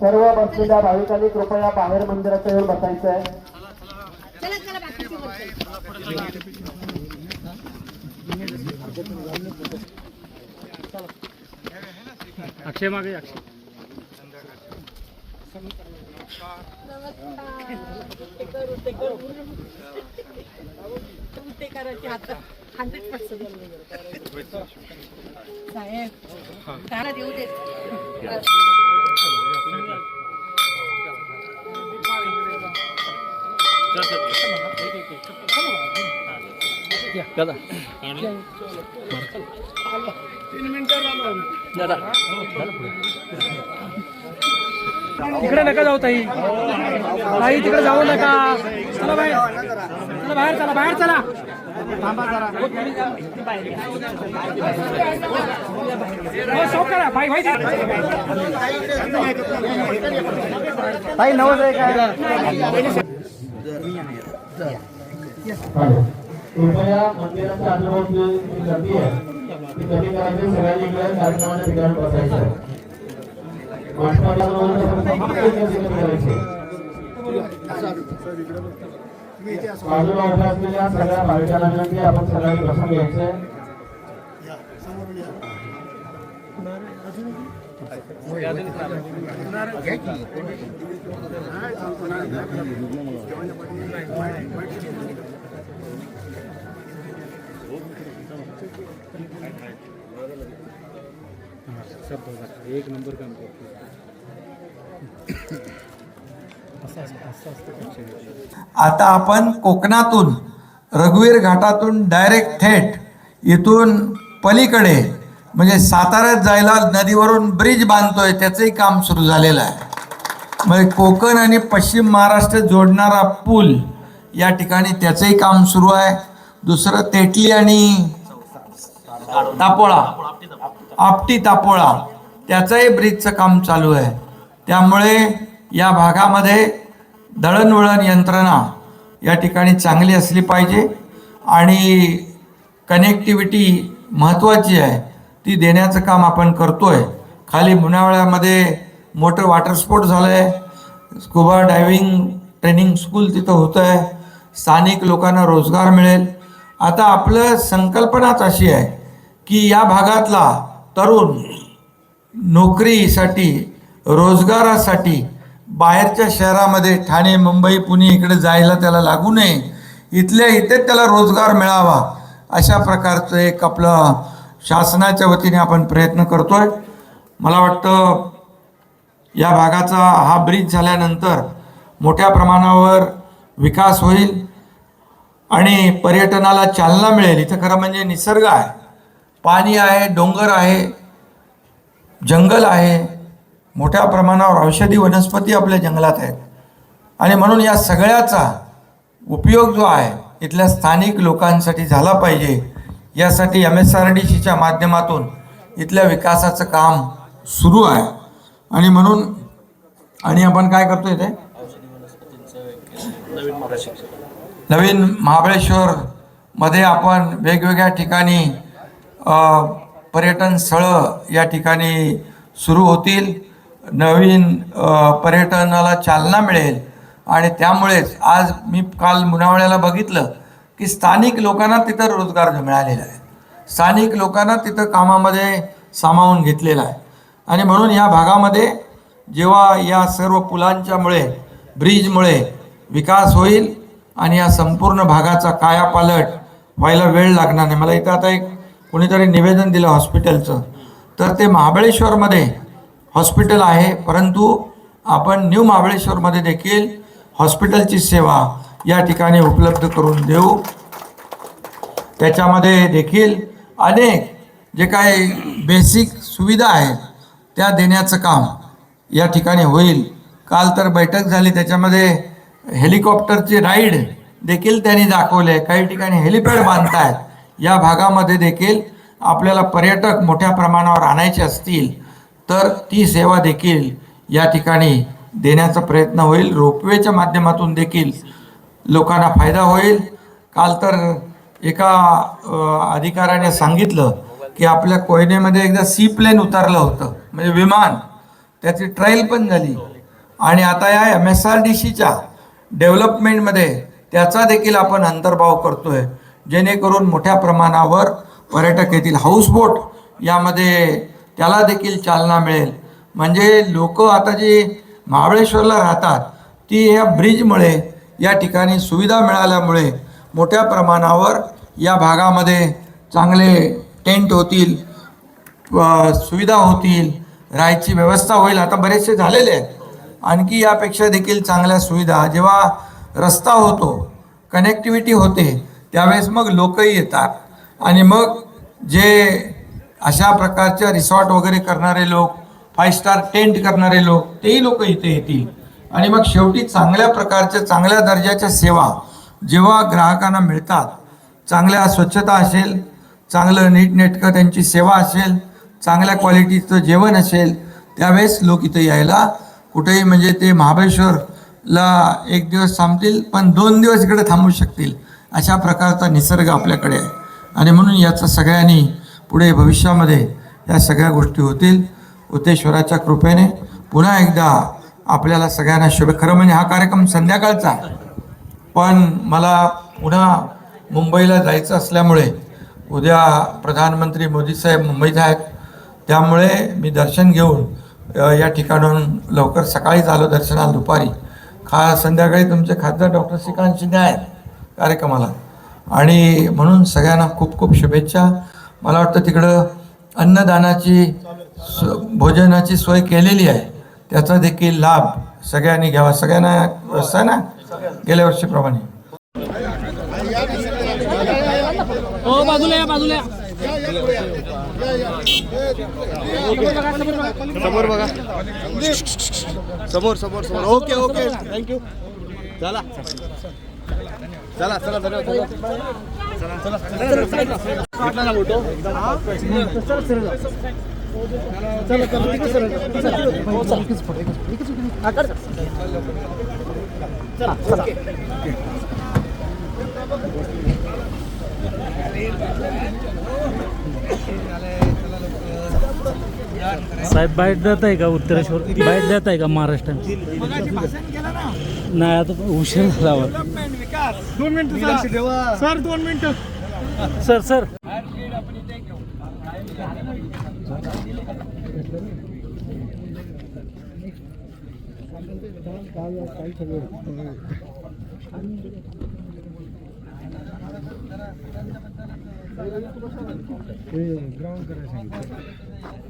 सर्व बसलेल्या भाविकांनी कृपया बाहेर मंदिराच्या येऊन बसायचं आहे. अक्षय मागे अक्षय साहेब काना देऊ देत दादा तिकडे नका जाऊ ताई ताई तिकडे जाऊ नका चला बाहेर चला बाहेर चला बाहेर चला थांबा जरा शॉप करा भाई भाई ताई नवस आहे काय कृपया मंदिराच्या आजूबाजूला जी गर्दी आहे ती कमी करायची. सगळ्यांनी इकडे कार्यक्रमाच्या ठिकाणी बसायचं. बाजूला उभ्या असलेल्या सगळ्या भाविकांना विनंती आपण सगळ्यांनी बसून घ्यायचंय. एक नंबर काम आता आपण कोकणातून रघुवीर घाटातून डायरेक्ट थेट इथून पलीकडे म्हणजे साताऱ्यात जायला नदीवरून ब्रिज बांधतोय, त्याचंही काम सुरू झालेलं आहे. म्हणजे कोकण आणि पश्चिम महाराष्ट्र जोडणारा पूल या ठिकाणी त्याचंही काम सुरू आहे. दुसरं तेटली आणि तापोळा आपटी तापोळा त्याचंही ब्रिजचं काम चालू आहे. त्यामुळे या भागामध्ये दळणवळण यंत्रणा या ठिकाणी चांगली असली पाहिजे आणि कनेक्टिव्हिटी महत्त्वाची आहे ती देण्याचं काम आपण करतोय. खाली मुनावळ्यामध्ये मोठं वॉटर स्पोर्ट झालं आहे. स्कुबा डायव्हिंग ट्रेनिंग स्कूल तिथं होतं आहे. स्थानिक लोकांना रोजगार मिळेल. आता आपलं संकल्पनाच अशी आहे की या भागातला तरुण नोकरीसाठी रोजगारासाठी बाहेरच्या शहरामध्ये ठाणे मुंबई पुणे इकडे जायला त्याला लागू नये, इथल्या इथे त्याला रोजगार मिळावा अशा प्रकारचं एक आपलं शासनाच्या वतीने आपण प्रयत्न करतोय. मला वाटतं या भागाचा हा ब्रिज झाल्यानंतर मोठ्या प्रमाणावर विकास होईल आणि पर्यटनाला चालना मिळेल. इथं खरं म्हणजे निसर्ग आहे, पाणी आहे, डोंगर आहे, जंगल आहे, मोठ्या प्रमाणावर औषधी वनस्पती आपल्या जंगलात आहेत आणि म्हणून या सगळ्याचा उपयोग जो आहे इथल्या स्थानिक लोकांसाठी झाला पाहिजे. यासाठी MSRDCच्या माध्यमातून इथल्या विकासाचं काम सुरू आहे आणि म्हणून आणि आपण काय करतोय ते नवीन महाबळेश्वरमध्ये आपण वेगवेगळ्या ठिकाणी पर्यटन स्थळं या ठिकाणी सुरू होतील. नवीन पर्यटनाला चालना मिळेल आणि त्यामुळेच आज मी काल मुनावळ्याला बघितलं की स्थानिक लोकांना तिथं रोजगार मिळालेला आहे. स्थानिक लोकांना तिथं कामामध्ये सामावून घेतलेला आहे आणि म्हणून या भागामध्ये जेव्हा या सर्व पुलांच्यामुळे ब्रिजमुळे विकास होईल आणि या संपूर्ण भागाचा कायापालट व्हायला वेळ लागणार नाही. मला इथं आता एक कोणीतरी निवेदन दिलं हॉस्पिटलचं, तर ते महाबळेश्वरमध्ये हॉस्पिटल आहे परंतु आपण न्यू महाबळेश्वरमध्ये देखील हॉस्पिटलची सेवा या ठिकाणी उपलब्ध करून देऊ. त्याच्यामध्ये देखील अनेक जे काही बेसिक सुविधा आहेत त्या देण्याचं काम या ठिकाणी होईल. काल तर बैठक झाली, त्याच्यामध्ये हेलिकॉप्टरची राईड देखील त्यांनी दाखवले. काही ठिकाणी हेलिपॅड बांधतायत. या भागामध्ये देखील आपल्याला पर्यटक मोठ्या प्रमाणावर आणायचे असतील तर ती सेवा देखील या ठिकाणी देण्याचा प्रयत्न होईल. रोपवेच्या माध्यमातून देखील लोकांना फायदा होईल. काल तर एका अधिकाऱ्याने सांगितलं की आपल्या कोयनेमध्ये एकदा सी प्लेन उतरलं होतं, म्हणजे विमान, त्याची ट्रायल पण झाली आणि आता या MSRDCच्या डेव्हलपमेंटमध्ये त्याचा देखील आपण अंतर्भाव करतोय, जेणेकरून मोठ्या प्रमाणावर पर्यटक येतील. हाऊसबोट यामध्ये त्याला देखील चालना मिळेल. म्हणजे लोक आता जी महाबळेश्वरला राहतात ती या ब्रिजमुळे, या ठिकाणी सुविधा मिळाल्यामुळे मोठ्या प्रमाणावर या भागामध्ये चांगले टेंट होतील, सुविधा होतील, राहायची व्यवस्था होईल. आता बरेचसे झालेले आहेत. आणखी यापेक्षा देखील चांगल्या सुविधा, जेव्हा रस्ता होतो, कनेक्टिव्हिटी होते, त्यावेळेस मग लोकही येतात आणि मग जे अशा प्रकारच्या रिसॉर्ट वगैरे करणारे लोक, 5 स्टार टेंट करणारे लोक, तेही लोक इथे येतील. आणि मग शेवटी चांगल्या प्रकारच्या, चांगल्या दर्जाच्या सेवा जेव्हा ग्राहकांना मिळतात, चांगल्या स्वच्छता असेल, चांगलं नीटनेटकं त्यांची सेवा असेल, चांगल्या क्वालिटीचं जेवण असेल, त्यावेळेस लोक इथे यायला कुठेही, म्हणजे ते महाबळेश्वरला 1 दिवस थांबतील पण 2 दिवस इकडे थांबू शकतील, अशा प्रकारचा निसर्ग आपल्याकडे आहे. आणि म्हणून याचं सगळ्यांनी पुढे भविष्यामध्ये या सगळ्या गोष्टी होतील. उतेश्वराच्या कृपेने पुन्हा एकदा आपल्याला सगळ्यांना शुभे. खरं म्हणजे हा कार्यक्रम संध्याकाळचा, पण मला पुन्हा मुंबईला जायचं असल्यामुळे उद्या प्रधानमंत्री मोदी साहेब मुंबईत आहेत, त्यामुळे मी दर्शन घेऊन या ठिकाणाहून लवकर सकाळीच आलो दर्शनाला, दुपारी. संध्याकाळी तुमचे खासदार डॉक्टर श्रीकांत शिंदे आहेत कार्यक्रमाला. आणि म्हणून सगळ्यांना खूप खूप शुभेच्छा. मला वाटतं तिकडं अन्नदानाची, भोजनाची सोय केलेली आहे, त्याचा देखील लाभ सगळ्यांनी घ्यावा. सगळ्यांना व्यवस्था ना गेल्या वर्षीप्रमाणे. हो, बाजूला या, बाजूला या. समोर बघा, समोर समोर समोर. Okay okay, thank you. चला चला चला चला चला चला भेटला ना फोटो. साहेब बाहेर जात आहे का उत्तरेश्वर, बाहेर जात आहे का महाराष्ट्र? नाही, आता उशीर झाला. 2 मिनिटं सर, 2 मिनिटं सर. सर ग्राउंड करायचं.